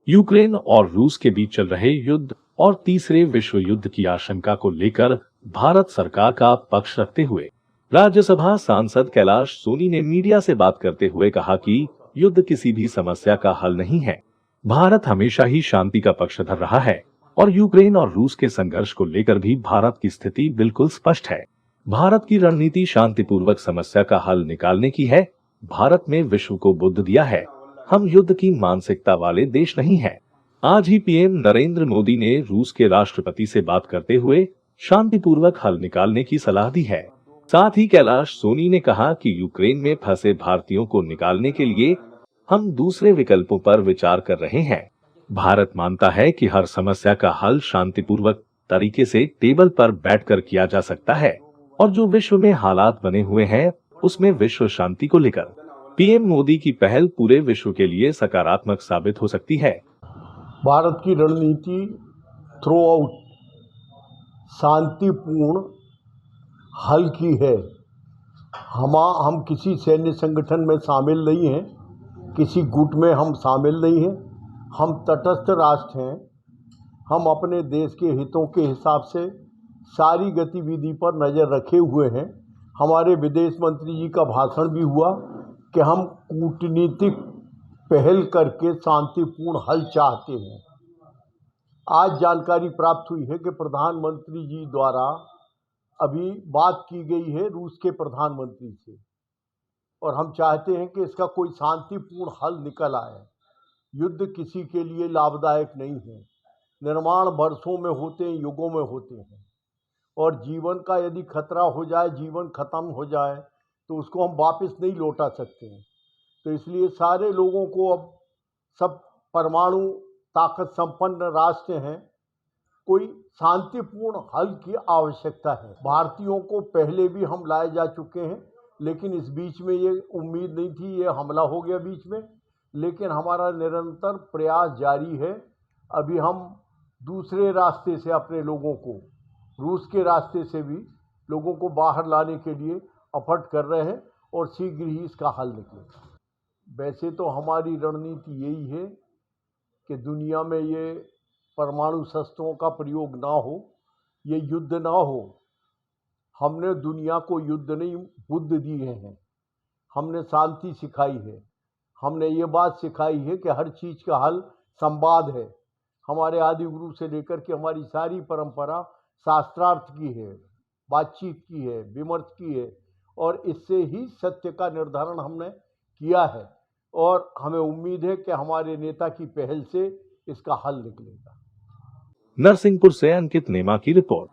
Ukraine और रूस के बीच चल रहे युद्ध और तीसरे विश्व युद्ध की आशंका को लेकर भारत सरकार का पक्ष रखते हुए राज्यसभा सांसद कैलाश सोनी ने मीडिया से बात करते हुए कहा कि युद्ध किसी भी समस्या का हल नहीं है। भारत हमेशा ही शांति का पक्षधर रहा है और यूक्रेन और रूस के संघर्ष को लेकर भी भारत की स्थिति बिल्कुल स्पष्ट है। भारत की रणनीति शांतिपूर्वक समस्या का हल निकालने की है। भारत में विश्व को बुद्ध दिया है। हम युद्ध की मानसिकता वाले देश नहीं हैं। आज ही पीएम नरेंद्र मोदी ने रूस के राष्ट्रपति से बात करते हुए शांतिपूर्वक हल निकालने की सलाह दी है। साथ ही कैलाश सोनी ने कहा कि यूक्रेन में फंसे भारतीयों को निकालने के लिए हम दूसरे विकल्पों पर विचार कर रहे हैं। भारत मानता है कि हर समस्या का हल शांतिपूर्वक तरीके से टेबल पर बैठकर किया जा सकता है और जो विश्व में हालात बने हुए हैं उसमें विश्व शांति को लेकर पीएम मोदी की पहल पूरे विश्व के लिए सकारात्मक साबित हो सकती है। भारत की रणनीति थ्रू आउट शांतिपूर्ण हल की है। हम किसी सैन्य संगठन में शामिल नहीं हैं, किसी गुट में हम शामिल नहीं हैं। हम तटस्थ राष्ट्र हैं। हम अपने देश के हितों के हिसाब से सारी गतिविधि पर नज़र रखे हुए हैं। हमारे विदेश मंत्री जी का भाषण भी हुआ कि हम कूटनीतिक पहल करके शांतिपूर्ण हल चाहते हैं। आज जानकारी प्राप्त हुई है कि प्रधानमंत्री जी द्वारा अभी बात की गई है रूस के प्रधानमंत्री से और हम चाहते हैं कि इसका कोई शांतिपूर्ण हल निकल आए। युद्ध किसी के लिए लाभदायक नहीं है। निर्माण वर्षों में होते हैं, युगों में होते हैं और जीवन का यदि खतरा हो जाए, जीवन खत्म हो जाए तो उसको हम वापस नहीं लौटा सकते हैं। तो इसलिए सारे लोगों को अब सब परमाणु ताकत संपन्न राष्ट्र हैं, कोई शांतिपूर्ण हल की आवश्यकता है। भारतीयों को पहले भी हम लाए जा चुके हैं, लेकिन इस बीच में ये उम्मीद नहीं थी, ये हमला हो गया बीच में। लेकिन हमारा निरंतर प्रयास जारी है। अभी हम दूसरे रास्ते से अपने लोगों को, रूस के रास्ते से भी लोगों को बाहर लाने के लिए एफर्ट कर रहे हैं और शीघ्र ही इसका हल निकलेगा। वैसे तो हमारी रणनीति यही है कि दुनिया में ये परमाणु शस्त्रों का प्रयोग ना हो, ये युद्ध ना हो। हमने दुनिया को युद्ध नहीं बुद्ध दिए हैं। हमने शांति सिखाई है। हमने ये बात सिखाई है कि हर चीज़ का हल संवाद है। हमारे आदि गुरु से लेकर के हमारी सारी परंपरा शास्त्रार्थ की है, बातचीत की है, विमर्श की है और इससे ही सत्य का निर्धारण हमने किया है और हमें उम्मीद है कि हमारे नेता की पहल से इसका हल निकलेगा। नरसिंहपुर से अंकित नेमा की रिपोर्ट।